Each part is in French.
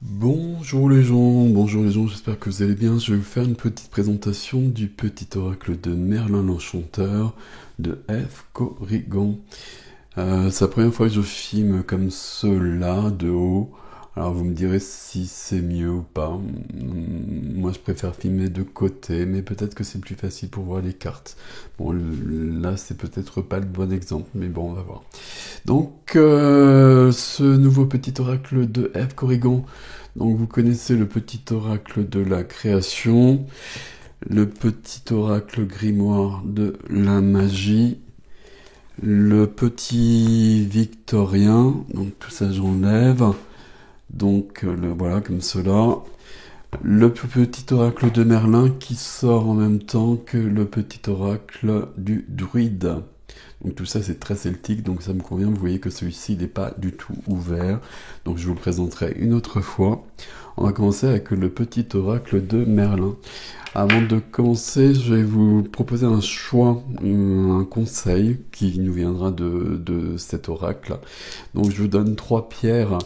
Bonjour les gens, j'espère que vous allez bien. Je vais vous faire une petite présentation du petit oracle de Merlin l'Enchanteur de F. Corrigan. C'est la première fois que je filme comme cela de haut. Alors vous me direz si c'est mieux ou pas. Moi je préfère filmer de côté, mais peut-être que c'est plus facile pour voir les cartes. Bon là c'est peut-être pas le bon exemple, mais bon on va voir. Donc ce nouveau petit oracle de F. Corrigan. Donc vous connaissez le petit oracle de la création, le petit oracle grimoire de la magie, le petit victorien, donc tout ça j'enlève, donc voilà comme cela, le petit oracle de Merlin qui sort en même temps que le petit oracle du druide. Donc tout ça c'est très celtique, donc ça me convient. Vous voyez que celui-ci n'est pas du tout ouvert, donc je vous le présenterai une autre fois. On va commencer avec le petit oracle de Merlin. Avant de commencer, je vais vous proposer un choix, un conseil qui nous viendra de cet oracle. Donc je vous donne 3 pierres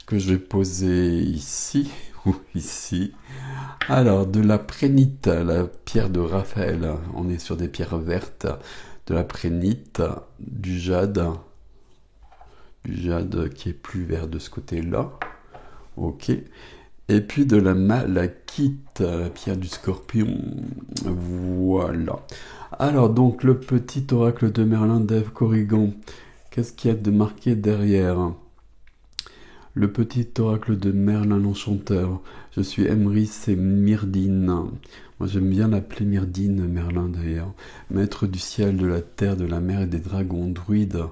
que je vais poser ici ou ici. Alors, de la prénite, la pierre de Raphaël, on est sur des pierres vertes, de la prénite, du jade qui est plus vert de ce côté-là, ok, et puis de la malachite, la pierre du scorpion, voilà. Alors donc le petit oracle de Merlin d'Ève Corrigan, qu'est-ce qu'il y a de marqué derrière? Le petit oracle de Merlin l'Enchanteur. Je suis Emrys et Myrdine. Moi j'aime bien l'appeler Myrdine, Merlin d'ailleurs. Maître du ciel, de la terre, de la mer et des dragons, druide,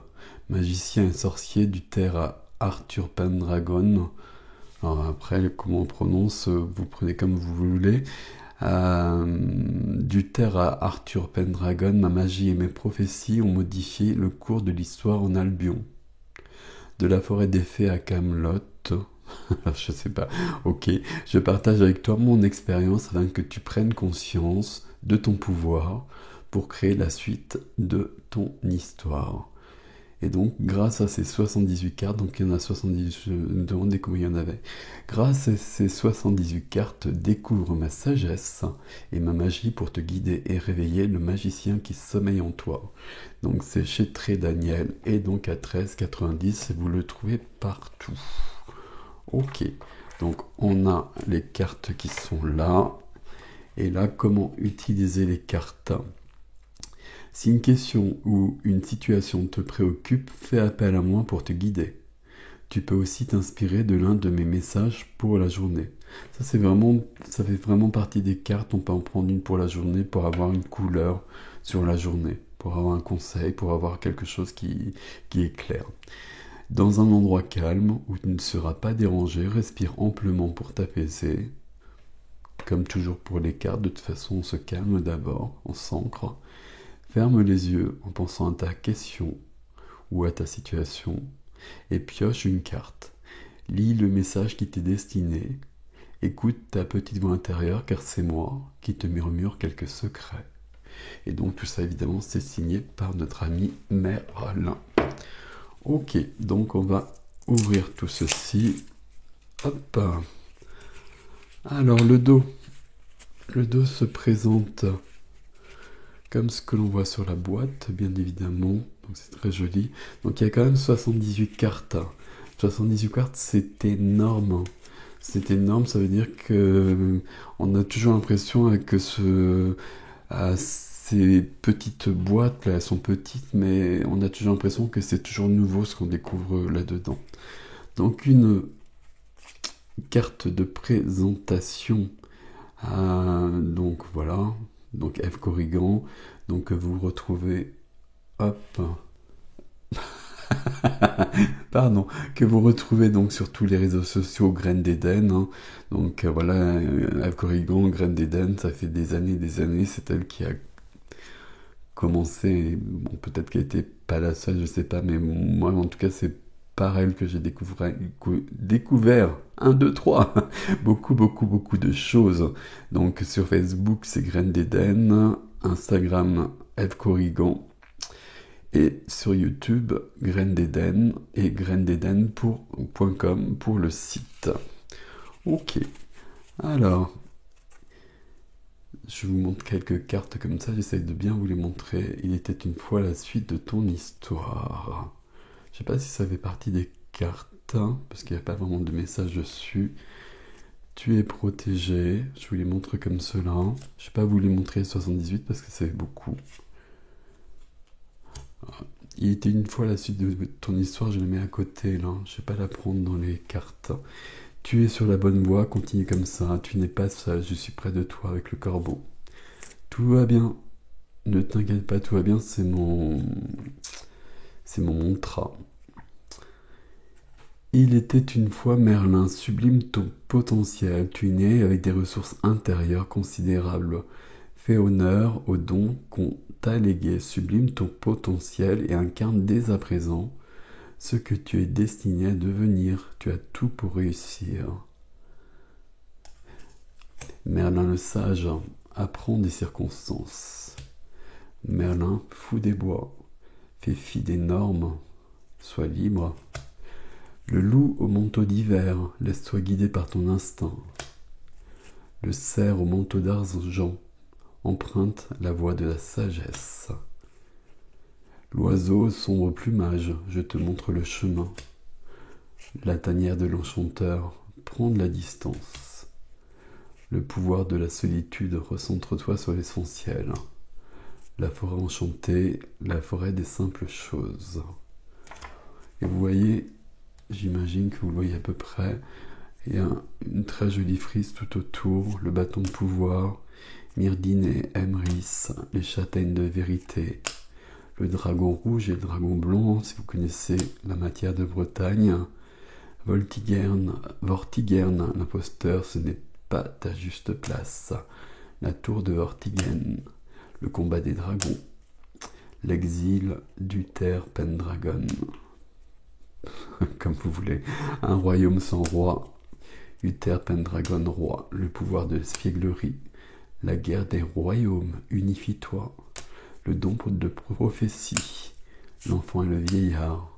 magicien et sorcier du terre à Arthur Pendragon. Alors après, comment on prononce, vous prenez comme vous voulez. Du terre à Arthur Pendragon, ma magie et mes prophéties ont modifié le cours de l'histoire en Albion. De la forêt des fées à Camelot. Je sais pas. Ok, je partage avec toi mon expérience afin que tu prennes conscience de ton pouvoir pour créer la suite de ton histoire. Et donc, grâce à ces 78 cartes, donc il y en a 78, je me demandais combien il y en avait. Grâce à ces 78 cartes, découvre ma sagesse et ma magie pour te guider et réveiller le magicien qui sommeille en toi. Donc c'est chez Très Daniel et donc à 13,90 et vous le trouvez partout. Ok, donc on a les cartes qui sont là. Et là, comment utiliser les cartes? Si une question ou une situation te préoccupe, fais appel à moi pour te guider. Tu peux aussi t'inspirer de l'un de mes messages pour la journée. Ça fait vraiment partie des cartes. On peut en prendre une pour la journée pour avoir une couleur sur la journée, pour avoir un conseil, pour avoir quelque chose qui est clair. Dans un endroit calme où tu ne seras pas dérangé, respire amplement pour t'apaiser. Comme toujours pour les cartes, de toute façon on se calme d'abord, on s'ancre. Ferme les yeux en pensant à ta question ou à ta situation et pioche une carte. Lis le message qui t'est destiné. Écoute ta petite voix intérieure car c'est moi qui te murmure quelques secrets. Et donc tout ça évidemment c'est signé par notre ami Merlin. Ok, donc on va ouvrir tout ceci. Hop. Alors le dos. Le dos se présente comme ce que l'on voit sur la boîte, bien évidemment. Donc c'est très joli. Donc il y a quand même 78 cartes. 78 cartes, c'est énorme. C'est énorme, ça veut dire que on a toujours l'impression que ces petites boîtes, là, elles sont petites, mais on a toujours l'impression que c'est toujours nouveau ce qu'on découvre là-dedans. Donc une carte de présentation. Donc voilà, donc F. Corrigan, donc vous retrouvez, hop, pardon, que vous retrouvez donc sur tous les réseaux sociaux Graines d'Éden, hein. Donc voilà, F. Corrigan, Graines d'Éden, ça fait des années, c'est elle qui a commencé, bon peut-être qu'elle était pas la seule, je sais pas, mais moi en tout cas c'est par elle que j'ai découvert 1, 2, 3 beaucoup de choses. Donc sur Facebook c'est Graines d'Éden, Instagram F. Corrigan et sur YouTube Graines d'Éden et grainededen.com pour le site. Ok, alors, je vous montre quelques cartes comme ça, j'essaie de bien vous les montrer. Il était une fois la suite de ton histoire. Je sais pas si ça fait partie des cartes, hein, parce qu'il n'y a pas vraiment de message dessus. Tu es protégé, je vous les montre comme cela. Je vais pas vous les montrer 78 parce que c'est beaucoup. Il était une fois la suite de ton histoire, je la mets à côté là, je vais pas la prendre dans les cartes. Tu es sur la bonne voie, continue comme ça, tu n'es pas seul, je suis près de toi avec le corbeau. Tout va bien, ne t'inquiète pas, tout va bien, c'est mon mantra. Il était une fois Merlin, sublime ton potentiel, tu es né avec des ressources intérieures considérables. Fais honneur aux dons qu'on t'a légués, sublime ton potentiel et incarne dès à présent ce que tu es destiné à devenir. Tu as tout pour réussir. Merlin le sage apprend des circonstances. Merlin, fou des bois, fais fi des normes, sois libre. Le loup au manteau d'hiver, laisse-toi guider par ton instinct. Le cerf au manteau d'argent, emprunte la voie de la sagesse. L'oiseau au sombre plumage, je te montre le chemin. La tanière de l'enchanteur, prends de la distance. Le pouvoir de la solitude, recentre-toi sur l'essentiel. La forêt enchantée, la forêt des simples choses. Et vous voyez, j'imagine que vous le voyez à peu près, il y a une très jolie frise tout autour, le bâton de pouvoir, Myrdine et Emrys, les châtaignes de vérité, le dragon rouge et le dragon blanc, si vous connaissez la matière de Bretagne, Vortigern, l'imposteur, ce n'est pas ta juste place, la tour de Vortigern, le combat des dragons, l'exil d'Uther Pendragon, comme vous voulez, un royaume sans roi, Uther Pendragon roi, le pouvoir de l'espièglerie, la guerre des royaumes, unifie-toi, le don de prophétie, l'enfant et le vieillard,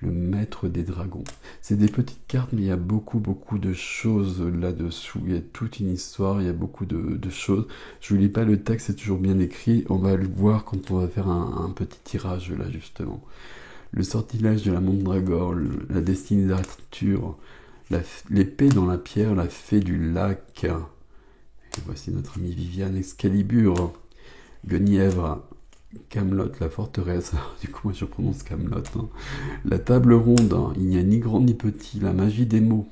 le maître des dragons. C'est des petites cartes, mais il y a beaucoup, beaucoup de choses là-dessous. Il y a toute une histoire, il y a beaucoup de choses. Je ne lis pas le texte, c'est toujours bien écrit. On va le voir quand on va faire un petit tirage, là, justement. Le sortilège de la mandragore, la destinée d'Arthur, l'épée dans la pierre, la fée du lac. Et voici notre amie Viviane Excalibur, Guenièvre, Camelot, la forteresse. Du coup, moi je prononce Camelot. Hein. La table ronde, hein. Il n'y a ni grand ni petit. La magie des mots,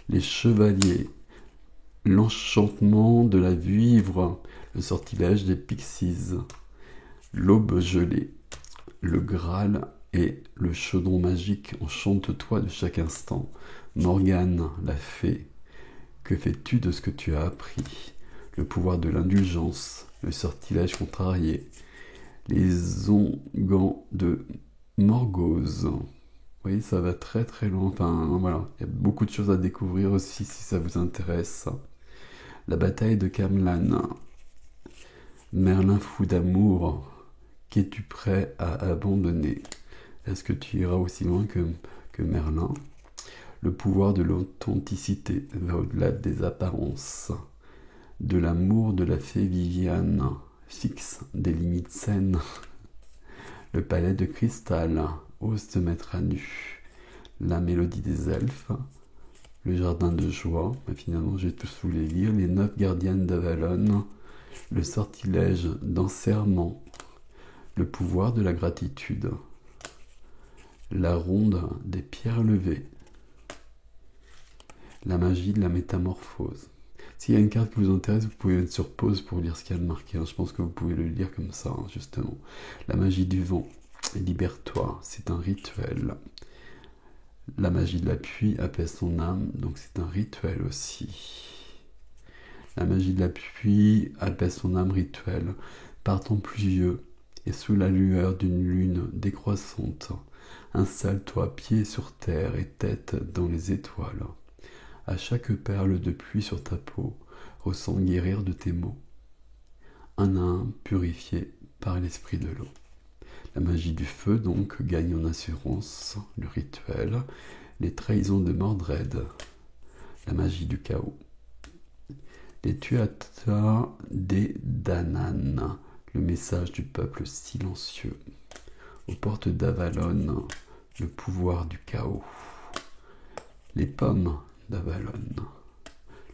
les chevaliers, l'enchantement de la vivre, le sortilège des pixies, l'aube gelée, le Graal et le chaudron magique. Enchante-toi de chaque instant. Morgane, la fée, que fais-tu de ce que tu as appris? Le pouvoir de l'indulgence, le sortilège contrarié, les onguents de Morgause. Vous voyez, ça va très très loin. Enfin, voilà, il y a beaucoup de choses à découvrir aussi si ça vous intéresse. La bataille de Camlan. Merlin fou d'amour, qu'es-tu prêt à abandonner? Est-ce que tu iras aussi loin que Merlin? Le pouvoir de l'authenticité va au-delà des apparences. De l'amour de la fée Viviane fixe des limites saines. Le palais de cristal ose te mettre à nu. La mélodie des elfes. Le jardin de joie. Mais finalement, j'ai tous vous les lire. Les 9 gardiennes d'Avalon. Le sortilège d'enserrement. Le pouvoir de la gratitude. La ronde des pierres levées. La magie de la métamorphose. S'il y a une carte qui vous intéresse, vous pouvez mettre sur pause pour lire ce qu'il y a de marqué. Je pense que vous pouvez le lire comme ça, justement. La magie du vent. Libère-toi, c'est un rituel. La magie de la pluie apaise ton âme, donc c'est un rituel aussi. La magie de la pluie apaise ton âme, rituel. Par temps pluvieux et sous la lueur d'une lune décroissante, installe-toi pied sur terre et tête dans les étoiles. À chaque perle de pluie sur ta peau, ressens guérir de tes maux. Un à un purifié par l'esprit de l'eau. La magie du feu, donc, gagne en assurance, le rituel, les trahisons de Mordred, la magie du chaos. Les Tuatha Dé Danann, le message du peuple silencieux. Aux portes d'Avalon, le pouvoir du chaos. Les pommes d'Avalon,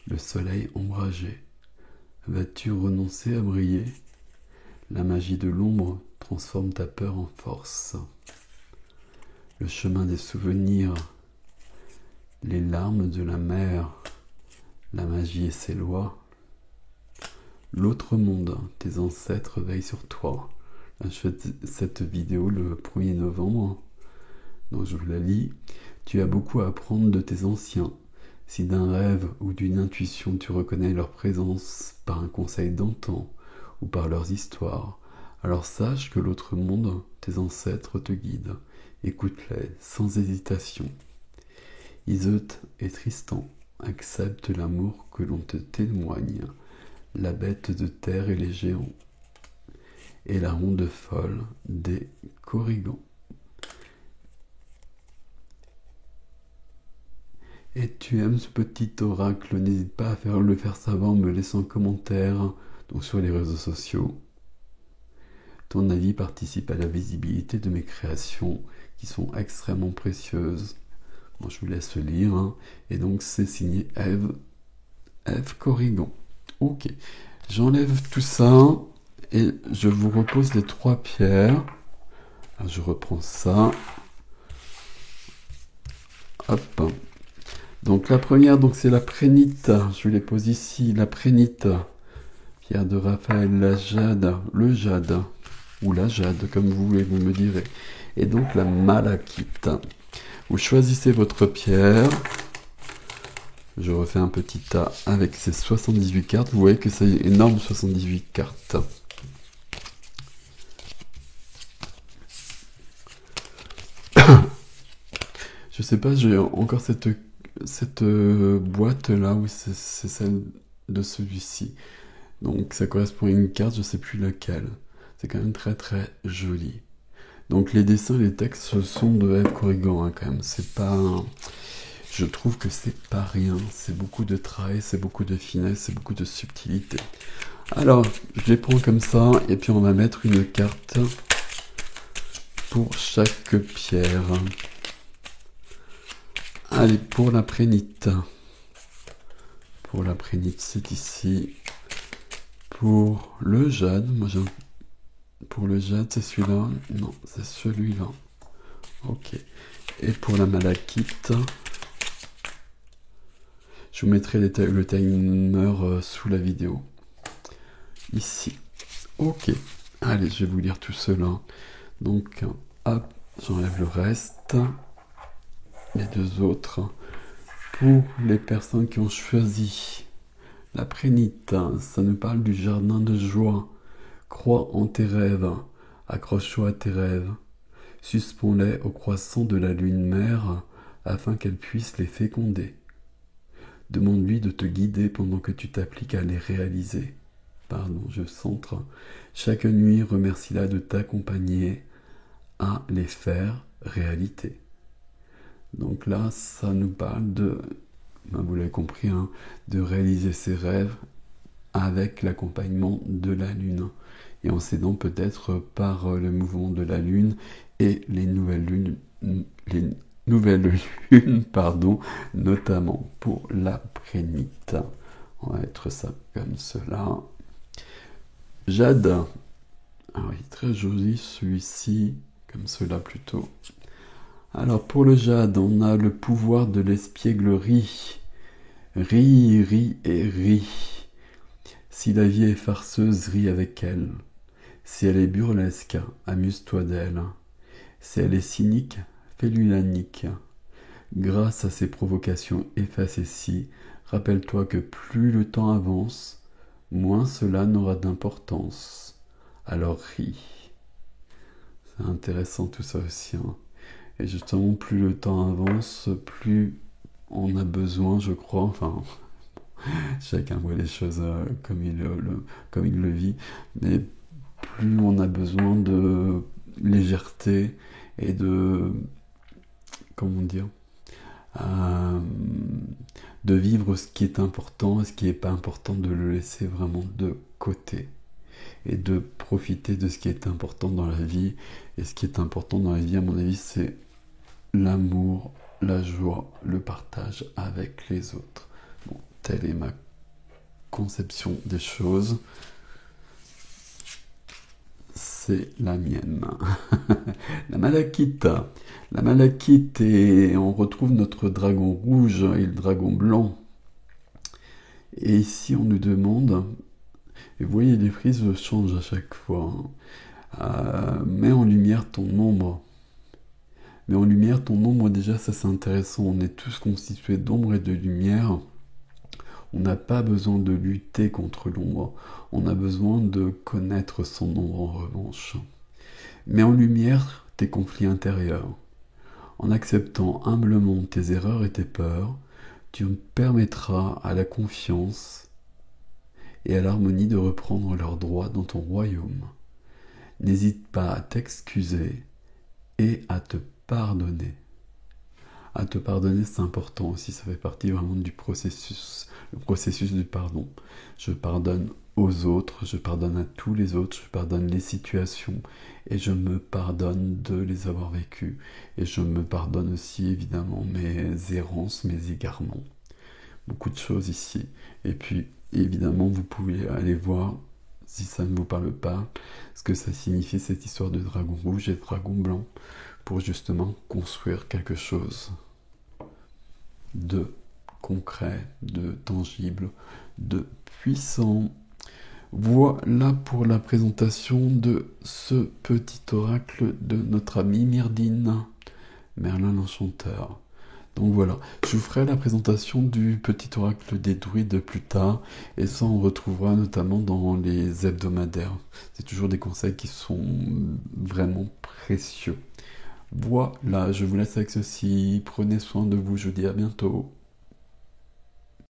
le soleil ombragé. Vas-tu renoncer à briller? La magie de l'ombre transforme ta peur en force. Le chemin des souvenirs, les larmes de la mer, la magie et ses lois. L'autre monde, tes ancêtres veillent sur toi. Là, je fais cette vidéo le 1er novembre, donc je vous la lis. Tu as beaucoup à apprendre de tes anciens. Si d'un rêve ou d'une intuition tu reconnais leur présence par un conseil d'antan ou par leurs histoires, alors sache que l'autre monde, tes ancêtres te guident. Écoute-les sans hésitation. Iseut et Tristan acceptent l'amour que l'on te témoigne, la bête de terre et les géants, et la ronde folle des Corrigans. Et tu aimes ce petit oracle, n'hésite pas à le faire savoir en me laissant un commentaire donc sur les réseaux sociaux. Ton avis participe à la visibilité de mes créations qui sont extrêmement précieuses. Bon, je vous laisse lire, hein. Et donc c'est signé Eve Corrigan. Ok, j'enlève tout ça et je vous repose les 3 pierres. Alors, je reprends ça. Hop. Donc la première, donc c'est la prénite. Je les pose ici, la prénite. Pierre de Raphaël, le jade, ou la jade, comme vous voulez, vous me direz. Et donc la malachite. Vous choisissez votre pierre. Je refais un petit tas avec ces 78 cartes. Vous voyez que c'est énorme, 78 cartes. Je sais pas, j'ai encore cette boîte là, oui, c'est celle de celui-ci. Donc ça correspond à une carte, je sais plus laquelle. C'est quand même très très joli. Donc les dessins, les textes sont de Eve Corrigan, hein, quand même. C'est pas... Je trouve que c'est pas rien. C'est beaucoup de travail, c'est beaucoup de finesse, c'est beaucoup de subtilité. Alors, je les prends comme ça, et puis on va mettre une carte pour chaque pierre. Allez, pour la prénite. Pour la prénite, c'est ici. Pour le jade, pour le jade, c'est celui-là. Non, c'est celui-là. Ok. Et pour la malachite, je vous mettrai le timer sous la vidéo. Ici. Ok. Allez, je vais vous lire tout cela. Donc, hop, j'enlève le reste. Les 2 autres. Pour les personnes qui ont choisi la prénite, ça nous parle du jardin de joie. Crois en tes rêves, accroche-toi à tes rêves. Suspends-les au croissant de la lune mère afin qu'elle puisse les féconder. Demande-lui de te guider pendant que tu t'appliques à les réaliser. Pardon, je centre. Chaque nuit, remercie-la de t'accompagner à les faire réalité. Donc là, ça nous parle de, vous l'avez compris, hein, de réaliser ses rêves avec l'accompagnement de la Lune. Et en s'aidant peut-être par le mouvement de la Lune et les nouvelles lunes, pardon, notamment pour la prénite. On va mettre ça comme cela. Jade. Ah oui, très joli celui-ci, comme cela plutôt. Alors pour le jade, on a le pouvoir de l'espièglerie. Ris, ris et ris. Si la vie est farceuse, ris avec elle. Si elle est burlesque, amuse-toi d'elle. Si elle est cynique, fais-lui la nique. Grâce à ces provocations effacées-ci, rappelle-toi que plus le temps avance, moins cela n'aura d'importance. Alors ris. C'est intéressant tout ça aussi, hein. Et justement, plus le temps avance, plus on a besoin, je crois, enfin, chacun voit les choses comme il le vit, mais plus on a besoin de légèreté et de, comment dire, de vivre ce qui est important et ce qui n'est pas important, de le laisser vraiment de côté. Et de profiter de ce qui est important dans la vie. Et ce qui est important dans la vie, à mon avis, c'est l'amour, la joie, le partage avec les autres. Bon, telle est ma conception des choses. C'est la mienne. La malachite. La malachite, et on retrouve notre dragon rouge et le dragon blanc. Et ici, on nous demande, et vous voyez, les frises changent à chaque fois. Mets en lumière ton ombre. Mets en lumière ton ombre, déjà, ça c'est intéressant. On est tous constitués d'ombre et de lumière. On n'a pas besoin de lutter contre l'ombre. On a besoin de connaître son ombre en revanche. Mets en lumière tes conflits intérieurs. En acceptant humblement tes erreurs et tes peurs, tu permettras à la confiance et à l'harmonie de reprendre leurs droits dans ton royaume. N'hésite pas à t'excuser et à te pardonner. À te pardonner, c'est important aussi, ça fait partie vraiment du processus, le processus du pardon. Je pardonne aux autres, je pardonne à tous les autres, je pardonne les situations et je me pardonne de les avoir vécues. Et je me pardonne aussi évidemment mes errances, mes égarements. Beaucoup de choses ici. Et puis évidemment, vous pouvez aller voir, si ça ne vous parle pas, ce que ça signifie cette histoire de dragon rouge et de dragon blanc, pour justement construire quelque chose de concret, de tangible, de puissant. Voilà pour la présentation de ce petit oracle de notre ami Myrdine, Merlin l'Enchanteur. Donc voilà, je vous ferai la présentation du petit oracle des druides plus tard, et ça on retrouvera notamment dans les hebdomadaires. C'est toujours des conseils qui sont vraiment précieux. Voilà, je vous laisse avec ceci, prenez soin de vous, je vous dis à bientôt.